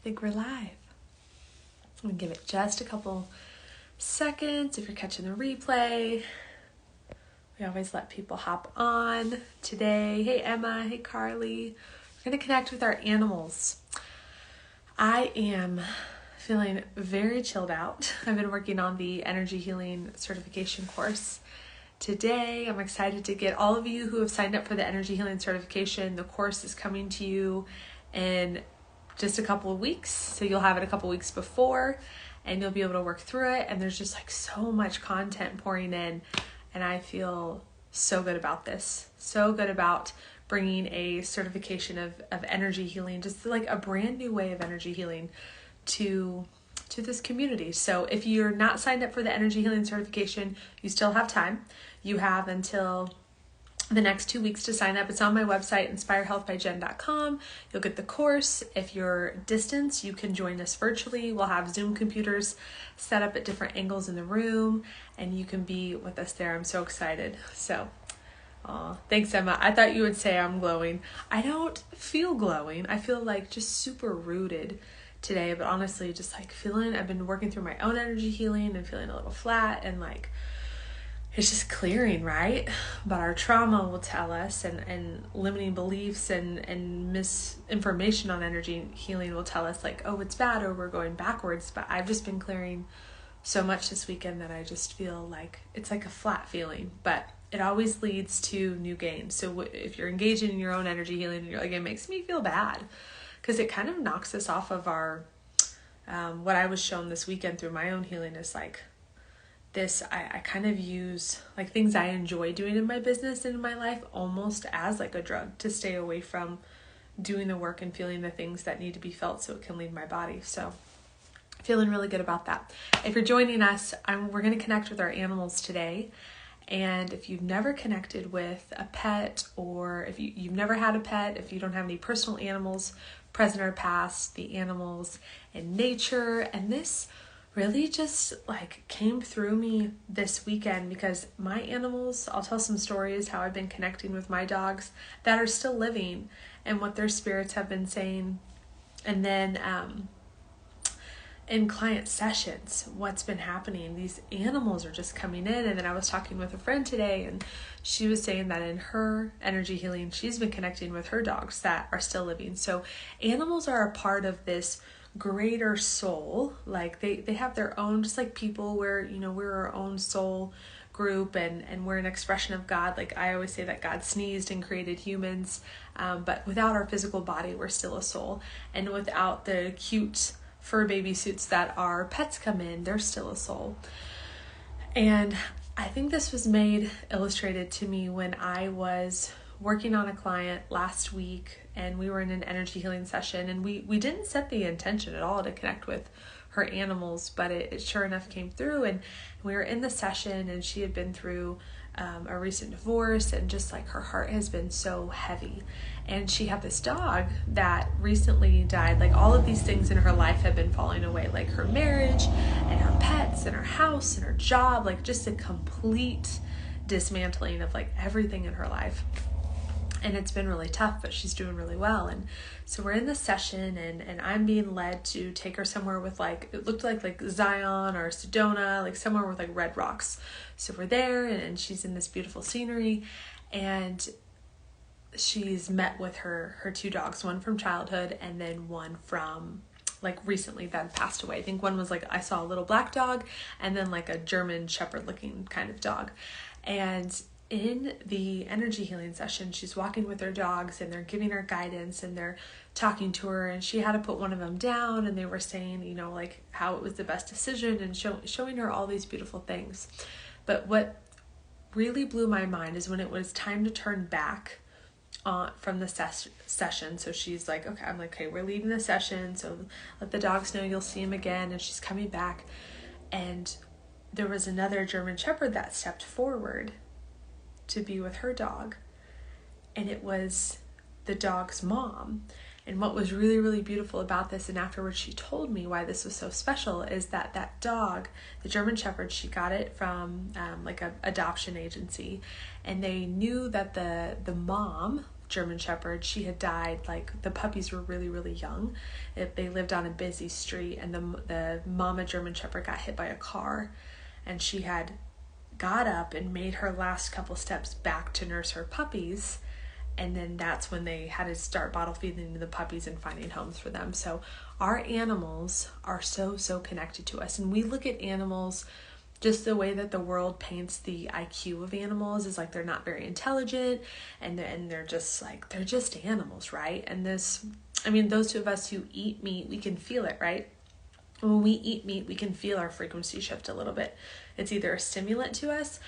I think we're live. I'm going to give it just a couple seconds if you're catching the replay. We always let people hop on today. Hey Emma, hey Carly. We're going to connect with our animals. I am feeling very chilled out. I've been working on the energy healing certification course. Today, I'm excited to get all of you who have signed up for the energy healing certification. The course is coming to you in just a couple of weeks. So you'll have it a couple weeks before and you'll be able to work through it. And there's just like so much content pouring in. And I feel so good about this. So good about bringing a certification of energy healing, just like a brand new way of energy healing to this community. So if you're not signed up for the energy healing certification, you still have time. You have until the next 2 weeks to sign up. It's on my website, inspirehealthbyjen.com. You'll get the course. If you're distant, you can join us virtually. We'll have Zoom computers set up at different angles in the room, and you can be with us there. I'm so excited. So, thanks, Emma. I thought you would say I'm glowing. I don't feel glowing. I feel like just super rooted today, but honestly, just like I've been working through my own energy healing and feeling a little flat and like, it's just clearing, right? But our trauma will tell us, and limiting beliefs and misinformation on energy healing will tell us like, oh, it's bad or we're going backwards. But I've just been clearing so much this weekend that I just feel like it's like a flat feeling, but it always leads to new gains. So if you're engaging in your own energy healing and you're like, it makes me feel bad, because it kind of knocks us off of our, what I was shown this weekend through my own healing is like, I kind of use like things I enjoy doing in my business and in my life almost as like a drug to stay away from doing the work and feeling the things that need to be felt so it can leave my body. So feeling really good about that. If you're joining us, we're going to connect with our animals today. And if you've never connected with a pet, or if you've never had a pet, if you don't have any personal animals, present or past, the animals in nature, and this really just like came through me this weekend because my animals, I'll tell some stories how I've been connecting with my dogs that are still living and what their spirits have been saying. And then in client sessions, what's been happening, these animals are just coming in. And then I was talking with a friend today and she was saying that in her energy healing, she's been connecting with her dogs that are still living. So animals are a part of this greater soul. Like they have their own, just like people, where we're our own soul group and we're an expression of God. Like I always say that God sneezed and created humans, but without our physical body, we're still a soul. And without the cute fur baby suits that our pets come in, they're still a soul. And I think this was illustrated to me when I was working on a client last week, and we were in an energy healing session, and we didn't set the intention at all to connect with her animals, but it sure enough came through. And we were in the session, and she had been through a recent divorce, and just like her heart has been so heavy. And she had this dog that recently died. Like all of these things in her life have been falling away, like her marriage and her pets and her house and her job, like just a complete dismantling of like everything in her life. And it's been really tough, but she's doing really well. And so we're in the session, and I'm being led to take her somewhere with like, it looked like Zion or Sedona, like somewhere with like red rocks. So we're there, and she's in this beautiful scenery, and she's met with her two dogs, one from childhood and then one from like recently that passed away. I think one was like, I saw a little black dog, and then like a German shepherd looking kind of dog. And in the energy healing session, she's walking with her dogs, and they're giving her guidance, and they're talking to her, and she had to put one of them down, and they were saying, like how it was the best decision, and showing her all these beautiful things. But what really blew my mind is when it was time to turn back from the session. So she's like, okay, I'm like, okay, we're leaving the session, so let the dogs know you'll see him again. And she's coming back, and there was another German shepherd that stepped forward to be with her dog, and it was the dog's mom. And what was really, really beautiful about this, and afterwards she told me why this was so special, is that dog, the German shepherd, she got it from like a adoption agency, and they knew that the mom German Shepherd. She had died, like the puppies were really, really young. They lived on a busy street, and the mama German Shepherd got hit by a car, and she had got up and made her last couple steps back to nurse her puppies. And then that's when they had to start bottle feeding the puppies and finding homes for them. So our animals are so, so connected to us. And we look at animals just the way that the world paints the IQ of animals is like they're not very intelligent, and they're just like, they're just animals, right? And those two of us who eat meat, we can feel it, right? When we eat meat, we can feel our frequency shift a little bit. It's either a stimulant to us,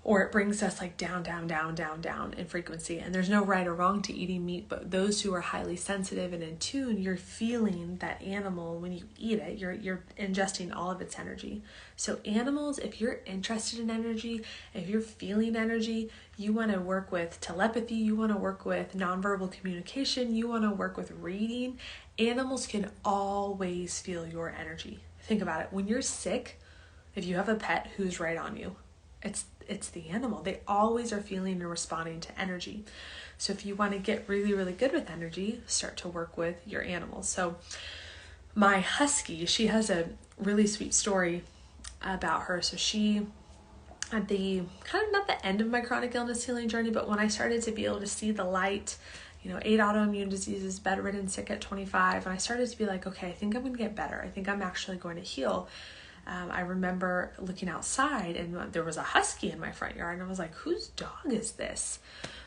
or it brings us like down, down, down, down, down in frequency. And there's no right or wrong to eating meat, but those who are highly sensitive and in tune, you're feeling that animal when you eat it, you're ingesting all of its energy. So animals, if you're interested in energy, if you're feeling energy, you want to work with telepathy, you want to work with nonverbal communication, you want to work with reading. Animals can always feel your energy. Think about it. When you're sick, if you have a pet who's right on you, it's the animal. They always are feeling and responding to energy. So if you want to get really, really good with energy, start to work with your animals. So my husky, she has a really sweet story about her. So she, at the kind of not the end of my chronic illness healing journey, but when I started to be able to see the light, 8 autoimmune diseases, bedridden, sick at 25, and I started to be like, okay, I think I'm going to get better. I think I'm actually going to heal. I remember looking outside and there was a husky in my front yard, and I was like, whose dog is this?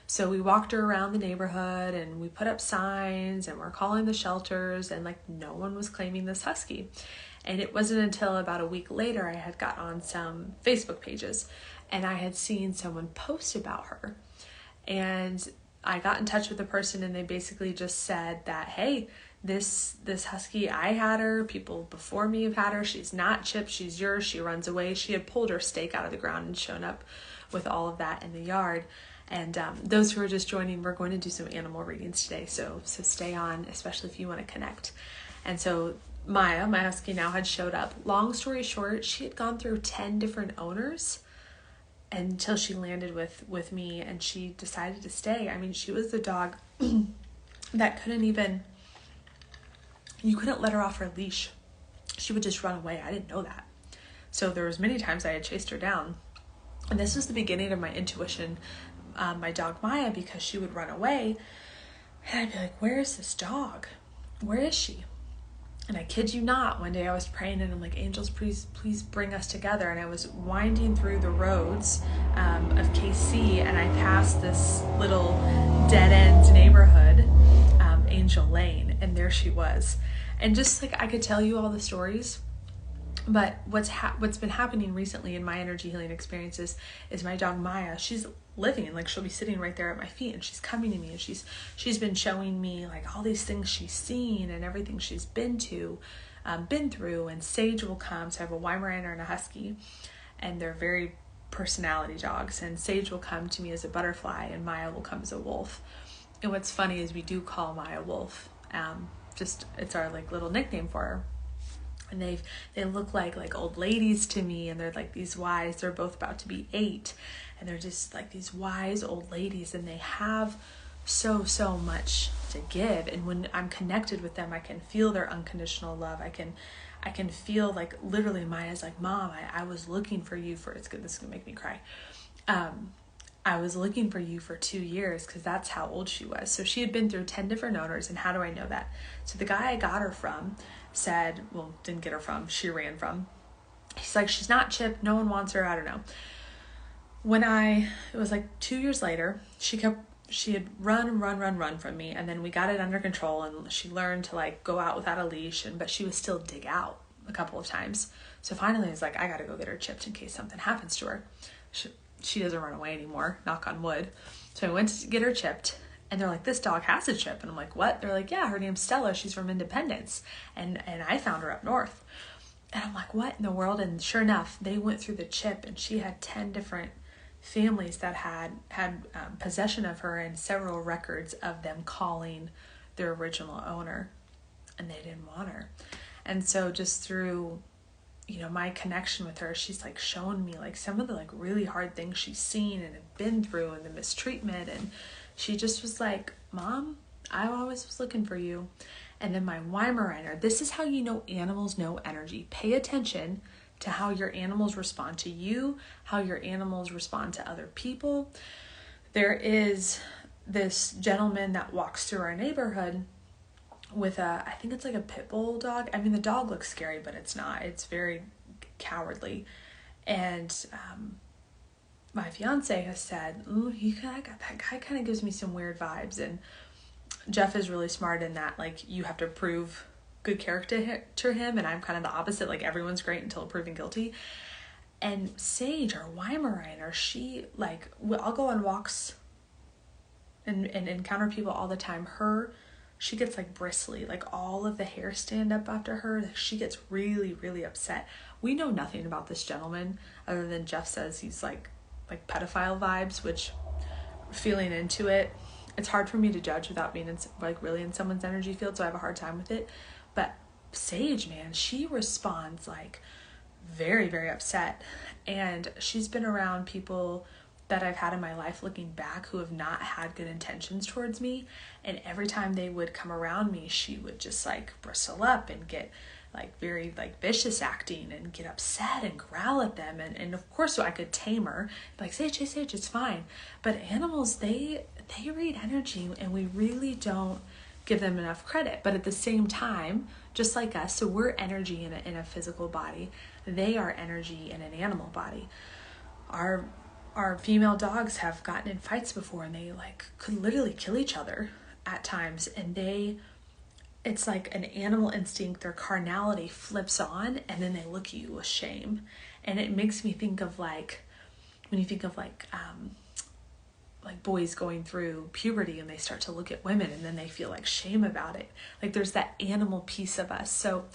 So we walked her around the neighborhood and we put up signs and we're calling the shelters, and like no one was claiming this husky. And it wasn't until about a week later I had got on some Facebook pages and I had seen someone post about her. And I got in touch with the person, and they basically just said that, hey, this husky, I had her, people before me have had her, she's not chipped, she's yours, she runs away. She had pulled her stake out of the ground and shown up with all of that in the yard. And those who are just joining, we're going to do some animal readings today, so stay on, especially if you want to connect. And so Maya, my husky, now had showed up. Long story short, she had gone through 10 different owners until she landed with me, and she decided to stay. I mean, she was the dog that you couldn't let her off her leash. She would just run away. I didn't know that. So there was many times I had chased her down. And this was the beginning of my intuition, my dog Maya, because she would run away. And I'd be like, where is this dog? Where is she? And I kid you not, one day I was praying and I'm like, angels, please bring us together. And I was winding through the roads of KC, and I passed this little dead-end neighborhood, Angel Lane, and there she was. And just like I could tell you all the stories, but what's been happening recently in my energy healing experiences is my dog Maya, she's living, like she'll be sitting right there at my feet, and she's coming to me, and she's been showing me like all these things she's seen and everything she's been through. And Sage will come. So I have a Weimaraner and a husky, and they're very personality dogs. And Sage will come to me as a butterfly, and Maya will come as a wolf. And what's funny is we do call Maya Wolf. It's our like little nickname for her. And they look like old ladies to me, and they're like these wise, they're both about to be 8, and they're just like these wise old ladies, and they have so much to give. And when I'm connected with them, I can feel their unconditional love. I can feel like literally Maya's like, Mom, I was looking for you for, this is gonna make me cry. I was looking for you for 2 years, because that's how old she was. So she had been through 10 different owners. And how do I know that? So the guy I got her from said, well, didn't get her from, she ran from. He's like, she's not chipped, no one wants her, I don't know. It was like 2 years later, she had run from me, and then we got it under control, and she learned to like go out without a leash, but she would still dig out a couple of times. So finally I was like, I gotta go get her chipped in case something happens to her. She doesn't run away anymore, knock on wood. So I went to get her chipped, and they're like, this dog has a chip. And I'm like, what? They're like, yeah, her name's Stella. She's from Independence. And I found her up north. And I'm like, what in the world? And sure enough, they went through the chip, and she had 10 different families that had possession of her, and several records of them calling their original owner, and they didn't want her. And so just through my connection with her, she's like shown me like some of the like really hard things she's seen and have been through, and the mistreatment, and She just was like, Mom, I always was looking for you. And then my Weimaraner, this is how you know animals know energy. Pay attention to how your animals respond to you, how your animals respond to other people. There is this gentleman that walks through our neighborhood with I think it's like a pit bull dog. I mean, the dog looks scary, but it's not. It's very cowardly. And my fiance has said, ooh, that guy kind of gives me some weird vibes. And Jeff is really smart in that, like, you have to prove good character to him, and I'm kind of the opposite. Like, everyone's great until proven guilty. And Sage, our Weimaraner, she, like, I'll go on walks and encounter people all the time. She gets like bristly, like all of the hair stand up after her. She gets really, really upset. We know nothing about this gentleman other than Jeff says he's like pedophile vibes, which, feeling into it, it's hard for me to judge without being really in someone's energy field, so I have a hard time with it. But Sage, man, she responds like very, very upset. And she's been around people that I've had in my life looking back who have not had good intentions towards me. And every time they would come around me, she would just like bristle up and get like very like vicious acting and get upset and growl at them. And of course, so I could tame her, like, Sage, it's fine. But animals, they read energy, and we really don't give them enough credit. But at the same time, just like us, so we're energy in a physical body. They are energy in an animal body. Our female dogs have gotten in fights before, and they like could literally kill each other at times. And it's like an animal instinct, their carnality flips on, and then they look at you with shame. And it makes me think of like, when you think of like boys going through puberty and they start to look at women and then they feel like shame about it. Like there's that animal piece of us. So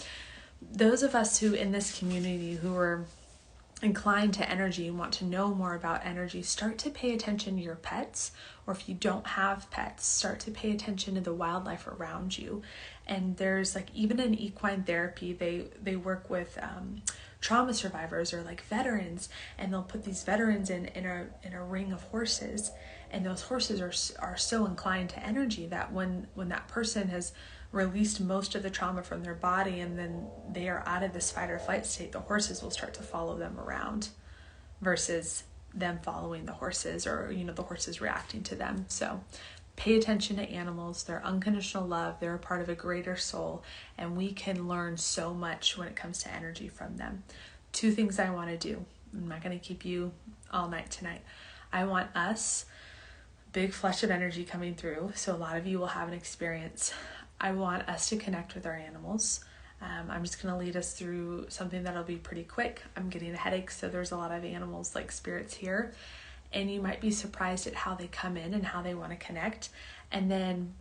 those of us who in this community who are inclined to energy and want to know more about energy, start to pay attention to your pets, or if you don't have pets, start to pay attention to the wildlife around you. And there's like even in equine therapy, they work with trauma survivors or like veterans, and they'll put these veterans in a ring of horses, and those horses are so inclined to energy that when that person has released most of the trauma from their body and then they are out of this fight or flight state, the horses will start to follow them around versus them following the horses, or the horses reacting to them. So pay attention to animals. They're unconditional love. They're a part of a greater soul, and we can learn so much when it comes to energy from them. 2 things I want to do. I'm not going to keep you all night tonight. I want us, big flush of energy coming through, so a lot of you will have an experience. I want us to connect with our animals. I'm just going to lead us through something that'll be pretty quick. I'm getting a headache, so there's a lot of animals like spirits here. And you might be surprised at how they come in and how they want to connect. And then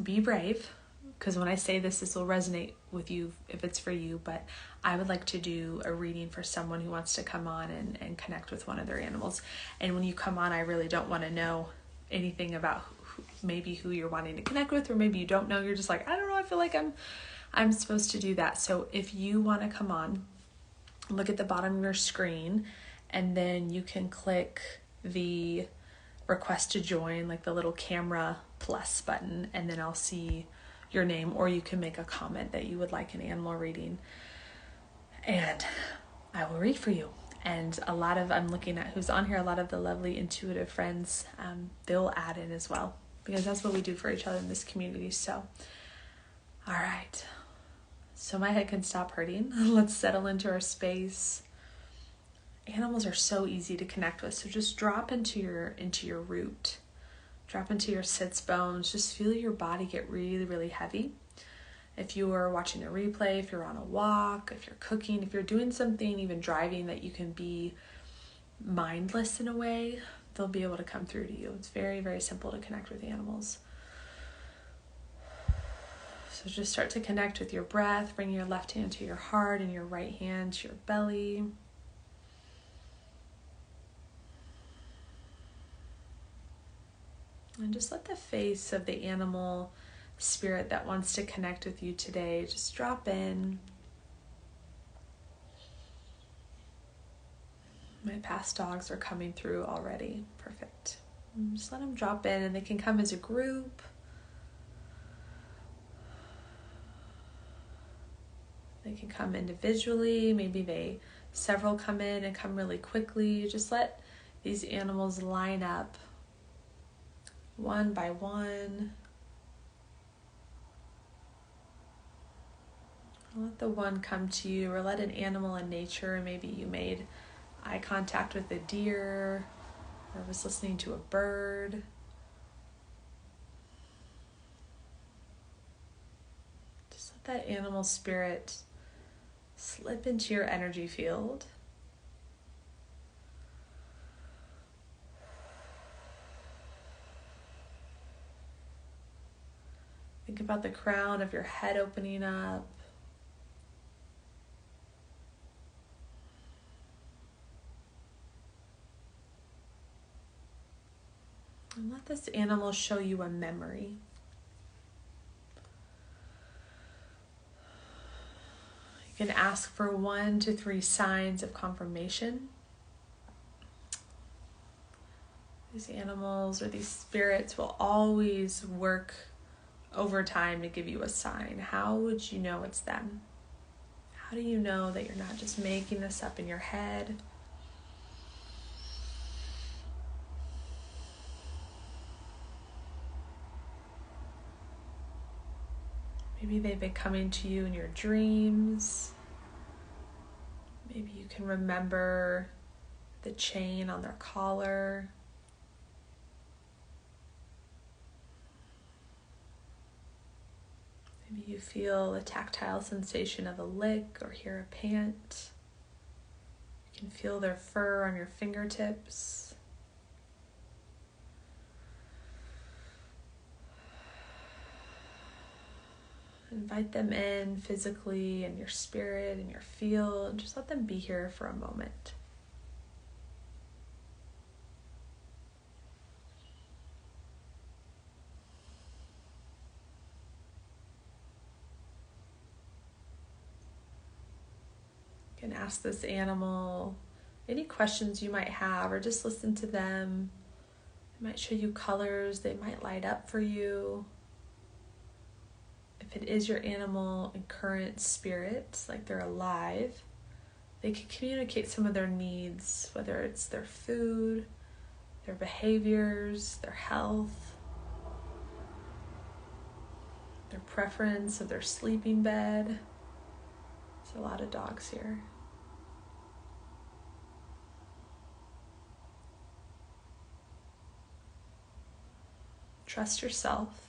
be brave, because when I say this will resonate with you if it's for you. But I would like to do a reading for someone who wants to come on and connect with one of their animals. And when you come on, I really don't want to know anything about maybe who you're wanting to connect with, or maybe you don't know, you're just like, I don't know, I feel like I'm supposed to do that. So if you want to come on, look at the bottom of your screen, and then you can click the request to join, like the little camera plus button, and then I'll see your name, or you can make a comment that you would like an animal reading, and I will read for you. And I'm looking at who's on here, a lot of the lovely intuitive friends, they'll add in as well, because that's what we do for each other in this community. So, all right. So my head can stop hurting. Let's settle into our space. Animals are so easy to connect with. So just drop into your root. Drop into your sits bones. Just feel your body get really, really heavy. If you are watching a replay, if you're on a walk, if you're cooking, if you're doing something, even driving, that you can be mindless in a way, they'll be able to come through to you. It's very, very simple to connect with animals. So just start to connect with your breath. Bring your left hand to your heart and your right hand to your belly. And just let the face of the animal spirit that wants to connect with you today just drop in. My past dogs are coming through already. Perfect. Just let them drop in, and they can come as a group. They can come individually. Maybe several come in and come really quickly. Just let these animals line up one by one. Let the one come to you, or let an animal in nature. Maybe you made eye contact with a deer, or was listening to a bird. Just let that animal spirit slip into your energy field. Think about the crown of your head opening up. And let this animal show you a memory. You can ask for 1 to 3 signs of confirmation. These animals or these spirits will always work over time to give you a sign. How would you know it's them? How do you know that you're not just making this up in your head? Maybe they've been coming to you in your dreams. Maybe you can remember the chain on their collar. Maybe you feel a tactile sensation of a lick or hear a pant. You can feel their fur on your fingertips. Invite them in physically in your spirit, in your field. Just let them be here for a moment. You can ask this animal any questions you might have, or just listen to them. They might show you colors. They might light up for you. If it is your animal in current spirit, like they're alive, they can communicate some of their needs, whether it's their food, their behaviors, their health, their preference of their sleeping bed. There's a lot of dogs here. Trust yourself.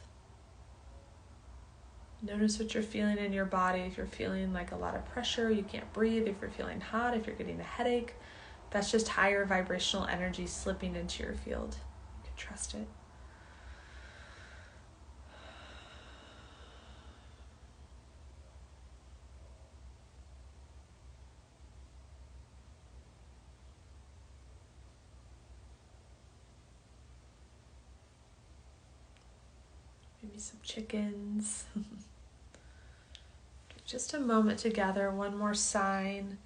Notice what you're feeling in your body. If you're feeling like a lot of pressure, you can't breathe, if you're feeling hot, if you're getting a headache, that's just higher vibrational energy slipping into your field. You can trust it. Maybe some chickens. Just a moment to gather one more sign,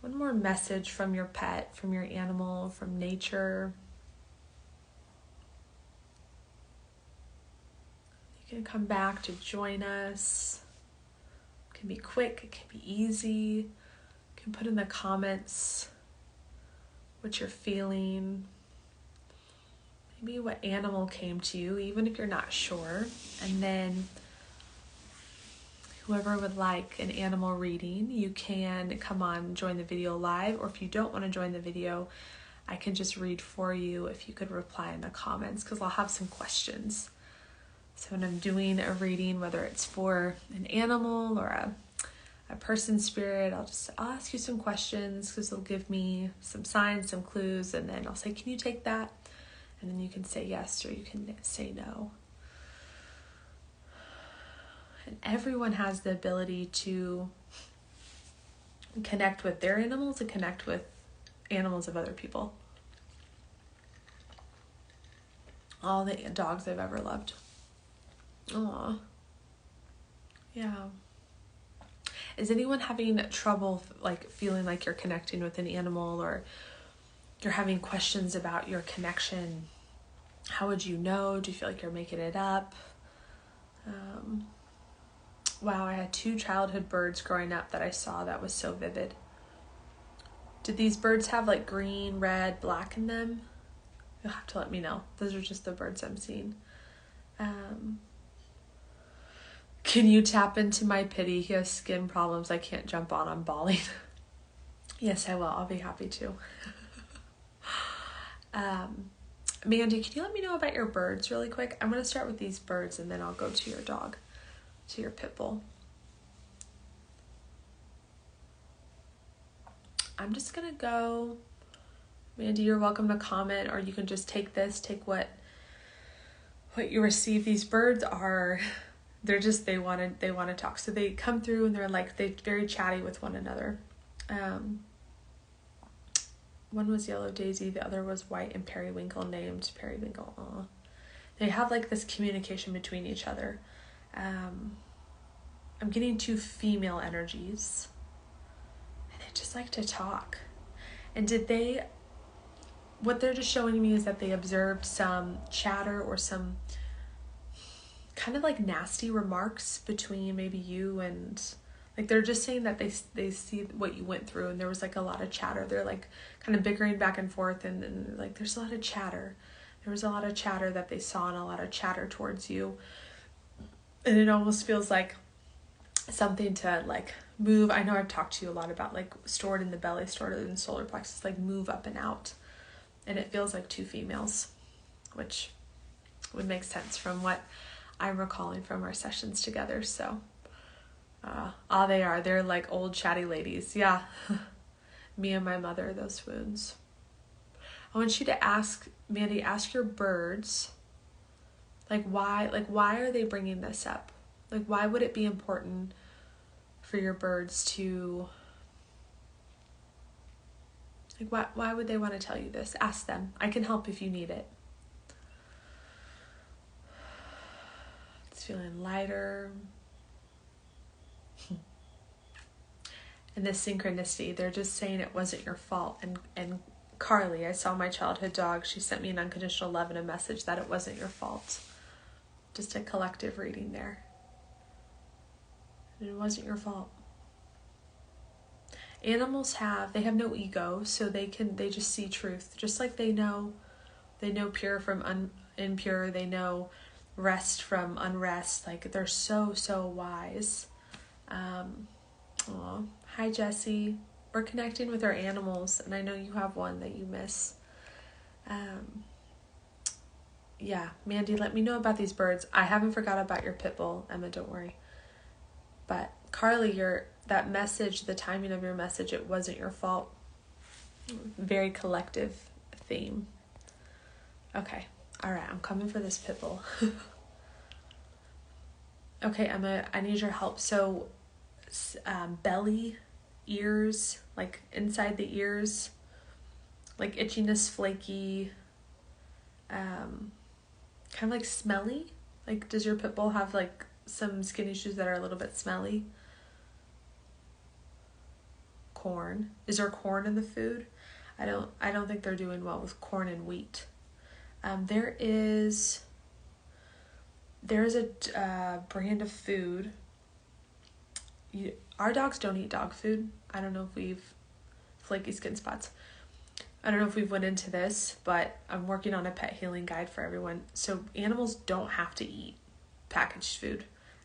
one more message from your pet, from your animal, from nature. You can come back to join us. It can be quick, it can be easy. You can put in the comments what you're feeling. Maybe what animal came to you, even if you're not sure. And then whoever would like an animal reading, you can come on, join the video live, or if you don't want to join the video, I can just read for you if you could reply in the comments, because I'll have some questions. So when I'm doing a reading, whether it's for an animal or a person spirit, I'll ask you some questions, because they'll give me some signs, some clues, and then I'll say, can you take that? And then you can say yes or you can say no. And everyone has the ability to connect with their animals and connect with animals of other people. All the dogs I've ever loved. Aw. Yeah. Is anyone having trouble like feeling like you're connecting with an animal, or you're having questions about your connection How would you know? Do you feel like you're making it up? Wow, I had 2 childhood birds growing up that I saw that was so vivid. Did these birds have like green, red, black in them? You'll have to let me know. Those are just the birds I'm seeing. Can you tap into my pity? He has skin problems. I can't jump on. I'm bawling. Yes, I will. I'll be happy to. Mandy, can you let me know about your birds really quick? I'm going to start with these birds and then I'll go to your dog, to your pit bull. I'm just going to go. Mandy, you're welcome to comment, or you can just take what you receive. These birds are, they want to talk. So they come through and they're very chatty with one another. One was Yellow Daisy, the other was White and Periwinkle, named Periwinkle. Aw. They have like this communication between each other. I'm getting 2 female energies. And they just like to talk. And what they're just showing me is that they observed some chatter or some kind of like nasty remarks between maybe you and, like, they're just saying that they see what you went through, and there was like a lot of chatter. They're like kind of bickering back and forth, and like there's a lot of chatter. There was a lot of chatter that they saw, and a lot of chatter towards you. And it almost feels like something to like move. I know I've talked to you a lot about like stored in the belly, stored in the solar plexus, like move up and out. And it feels like 2 females, which would make sense from what I'm recalling from our sessions together. So, they're like old chatty ladies. Yeah. Me and my mother, those swoons. I want you to ask your birds, why are they bringing this up? Like, why would it be important for your birds to, like, why would they want to tell you this? Ask them. I can help if you need it. It's feeling lighter. And this synchronicity, they're just saying it wasn't your fault. And Carly, I saw my childhood dog. She sent me an unconditional love and a message that it wasn't your fault. Just a collective reading there. And it wasn't your fault. Animals have no ego, so they just see truth. Just like they know pure from impure, they know rest from unrest. Like, they're so wise. Hi, Jessie. We're connecting with our animals, and I know you have one that you miss. Yeah, Mandy, let me know about these birds. I haven't forgot about your pit bull, Emma, don't worry. But Carly, that message, the timing of your message, it wasn't your fault. Very collective theme. Okay, all right, I'm coming for this pit bull. Okay, Emma, I need your help. So, belly, ears, like inside the ears, like itchiness, flaky, kind of like smelly. Like, does your pit bull have like some skin issues that are a little bit smelly? Corn. Is there corn in the food? I don't think they're doing well with corn and wheat. There's a brand of food. Our dogs don't eat dog food. I don't know if flaky skin spots. I don't know if we've went into this, but I'm working on a pet healing guide for everyone. So animals don't have to eat packaged food.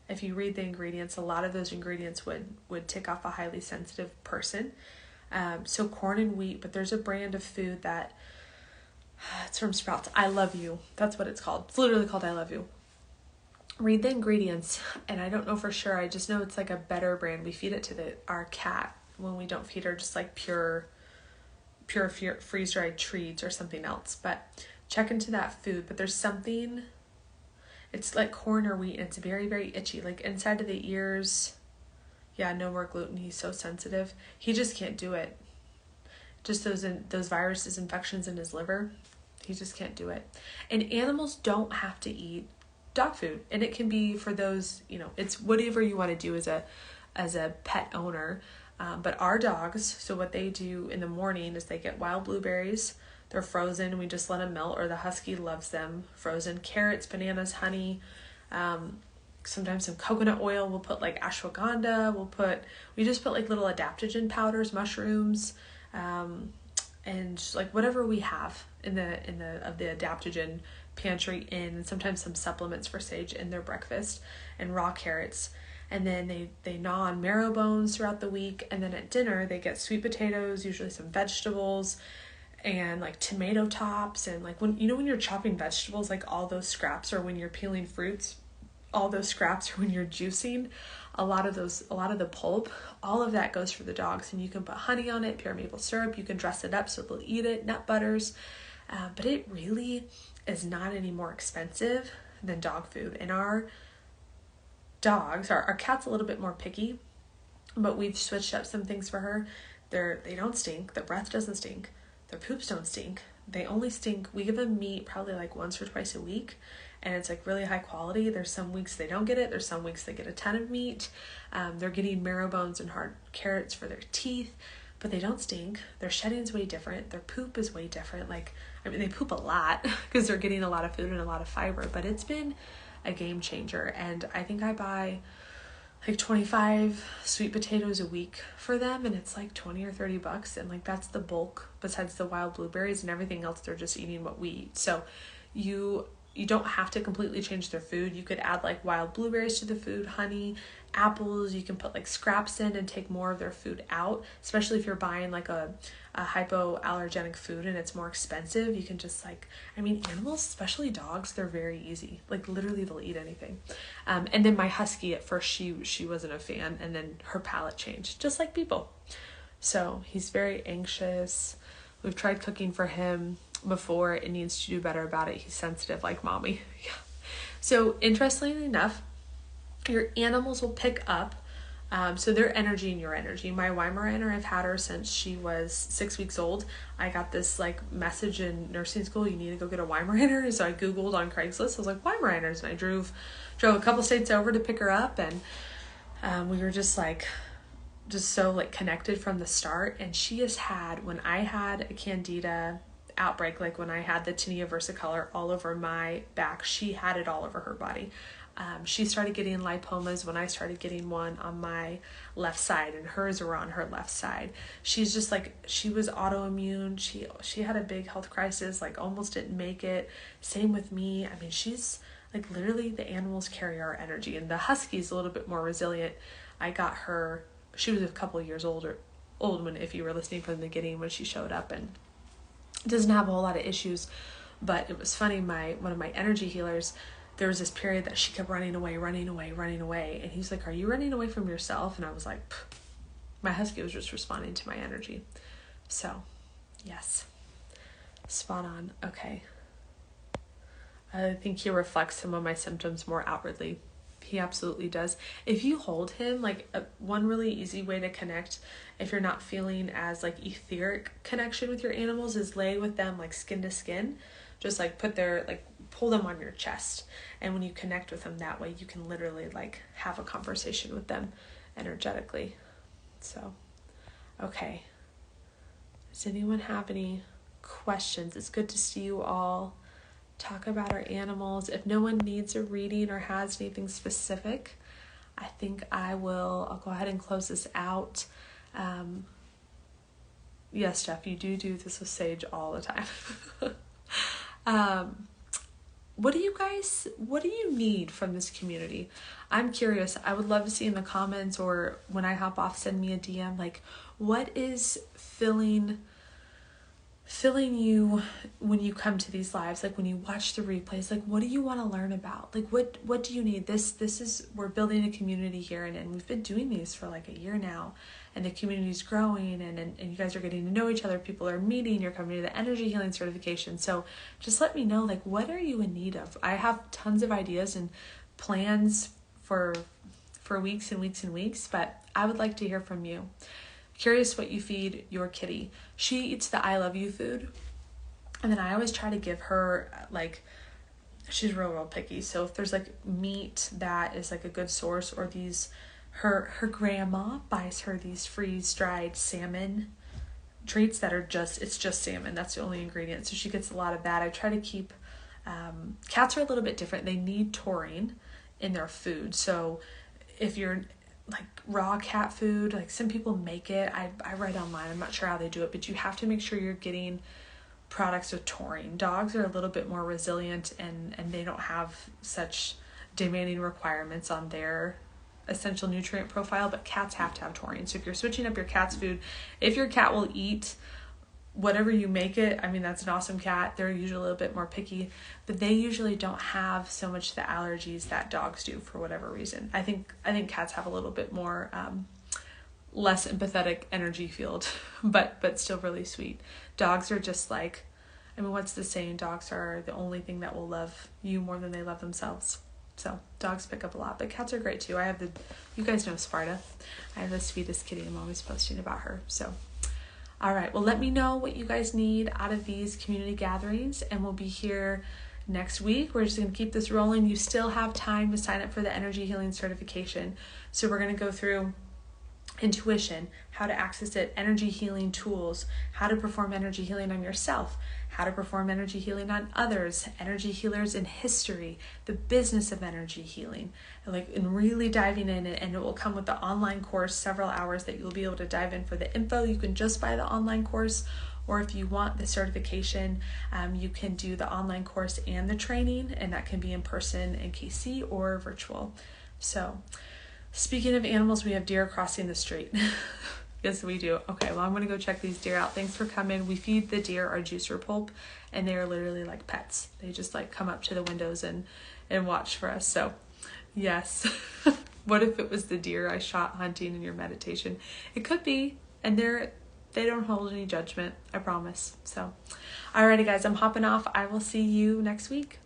If you read the ingredients, a lot of those ingredients would tick off a highly sensitive person. So corn and wheat, but there's a brand of food that it's from Sprouts. I Love You. That's what it's called. It's literally called I Love You. Read the ingredients, and I don't know for sure. I just know it's like a better brand. We feed it to our cat when we don't feed her just like pure freeze-dried treats or something else. But check into that food. But there's something, it's like corn or wheat, and it's very, very itchy. Like inside of the ears. Yeah, no more gluten. He's so sensitive. He just can't do it. Just those viruses, infections in his liver. He just can't do it. And animals don't have to eat dog food, and it can be for those, it's whatever you want to do as a pet owner. But our dogs, so what they do in the morning is they get wild blueberries, they're frozen. We just let them melt, or the husky loves them frozen. Carrots, bananas, honey, sometimes some coconut oil. We'll put like ashwagandha. We just put like little adaptogen powders, mushrooms, and like whatever we have in the adaptogen pantry, and sometimes some supplements for Sage in their breakfast, and raw carrots. And then they gnaw on marrow bones throughout the week. And then at dinner, they get sweet potatoes, usually some vegetables, and like tomato tops. And like when you're chopping vegetables, like all those scraps, or when you're peeling fruits, all those scraps, or when you're juicing, a lot of the pulp, all of that goes for the dogs. And you can put honey on it, pure maple syrup. You can dress it up so they'll eat it, nut butters. But it really is not any more expensive than dog food. And our dogs, our cat's a little bit more picky, but we've switched up some things for her. They don't stink. Their breath doesn't stink. Their poops don't stink. They only stink. We give them meat probably like once or twice a week, and it's like really high quality. There's some weeks they don't get it. There's some weeks they get a ton of meat. They're getting marrow bones and hard carrots for their teeth, but they don't stink. Their shedding's way different. Their poop is way different. They poop a lot because they're getting a lot of food and a lot of fiber, but it's been a game changer. And I think I buy like 25 sweet potatoes a week for them, and it's like $20 or $30, and like that's the bulk besides the wild blueberries, and everything else they're just eating what we eat. So you don't have to completely change their food. You could add like wild blueberries to the food, honey, apples. You can put like scraps in and take more of their food out, especially if you're buying like a hypoallergenic food and it's more expensive. You can just animals, especially dogs, they're very easy. Like literally they'll eat anything. And then my husky, at first she wasn't a fan, and then her palate changed, just like people. So he's very anxious. We've tried cooking for him before. It needs to do better about it. He's sensitive like mommy. Yeah. So interestingly enough, your animals will pick up so their energy and your energy. My Weimaraner, I've had her since she was 6 weeks old. I got this like message in nursing school, you need to go get a Weimaraner. So I Googled on Craigslist. I was like, Weimaraners, and I drove a couple states over to pick her up, and we were just so like connected from the start. And she has had, when I had a Candida outbreak, like when I had the tinea versicolor all over my back, she had it all over her body. She started getting lipomas when I started getting one on my left side, and hers were on her left side. She's just like, she was autoimmune. She had a big health crisis, like almost didn't make it. Same with me. I mean, she's like, literally the animals carry our energy, and the husky's a little bit more resilient. I got her, she was a couple of years old when, if you were listening from the beginning, when she showed up, and doesn't have a whole lot of issues. But it was funny, one of my energy healers, there was this period that she kept running away. And he's like, are you running away from yourself? And I was like, pff. My husky was just responding to my energy. So, yes. Spot on. Okay. I think he reflects some of my symptoms more outwardly. He absolutely does. If you hold him, one really easy way to connect, if you're not feeling as like etheric connection with your animals, is lay with them like skin to skin. Just like pull them on your chest. And when you connect with them that way, you can literally like have a conversation with them energetically. So, okay. Does anyone have any questions? It's good to see you all talk about our animals. If no one needs a reading or has anything specific, I think I'll go ahead and close this out. Yes, Steph, you do this with Sage all the time. What do you need from this community? I'm curious. I would love to see in the comments, or when I hop off, send me a DM. Like, what is filling you when you come to these lives? Like when you watch the replays, like what do you want to learn about? Like what do you need? This is, we're building a community here, and we've been doing these for like a year now, and the community's growing, and you guys are getting to know each other. People are meeting. You're coming to the energy healing certification. So just let me know, like, what are you in need of? I have tons of ideas and plans for weeks and weeks and weeks, but I would like to hear from you. Curious what you feed your kitty. She eats the I love you food, and then I always try to give her, like, she's real picky. So if there's like meat that is like a good source, or these, her grandma buys her these freeze dried salmon treats that are it's just salmon. That's the only ingredient. So she gets a lot of that. I try to keep, cats are a little bit different. They need taurine in their food. So if you're like raw cat food, like some people make it, I read online, I'm not sure how they do it, but you have to make sure you're getting products with taurine. Dogs are a little bit more resilient and they don't have such demanding requirements on their essential nutrient profile, but cats have to have taurine. So if you're switching up your cat's food, if your cat will eat whatever you make it, I mean, that's an awesome cat. They're usually a little bit more picky, but they usually don't have so much the allergies that dogs do for whatever reason. I think cats have a little bit more less empathetic energy field, but still really sweet. Dogs are just like, I mean, what's the saying? Dogs are the only thing that will love you more than they love themselves. So dogs pick up a lot, but cats are great too. You guys know Sparta. I have the sweetest kitty. I'm always posting about her. So, all right. Well, let me know what you guys need out of these community gatherings, and we'll be here next week. We're just going to keep this rolling. You still have time to sign up for the energy healing certification. So we're going to go through intuition, how to access it, energy healing tools, how to perform energy healing on yourself, how to perform energy healing on others, energy healers in history, the business of energy healing, and really diving in. And it will come with the online course, several hours that you'll be able to dive in. For the info, you can just buy the online course, or if you want the certification, you can do the online course and the training, and that can be in person in KC or virtual. So speaking of animals, we have deer crossing the street. Yes, we do. Okay, well, I'm going to go check these deer out. Thanks for coming. We feed the deer our juicer pulp, and they are literally like pets. They just like come up to the windows and watch for us. So, yes. What if it was the deer I shot hunting in your meditation? It could be, and they don't hold any judgment, I promise. So, alrighty, guys, I'm hopping off. I will see you next week.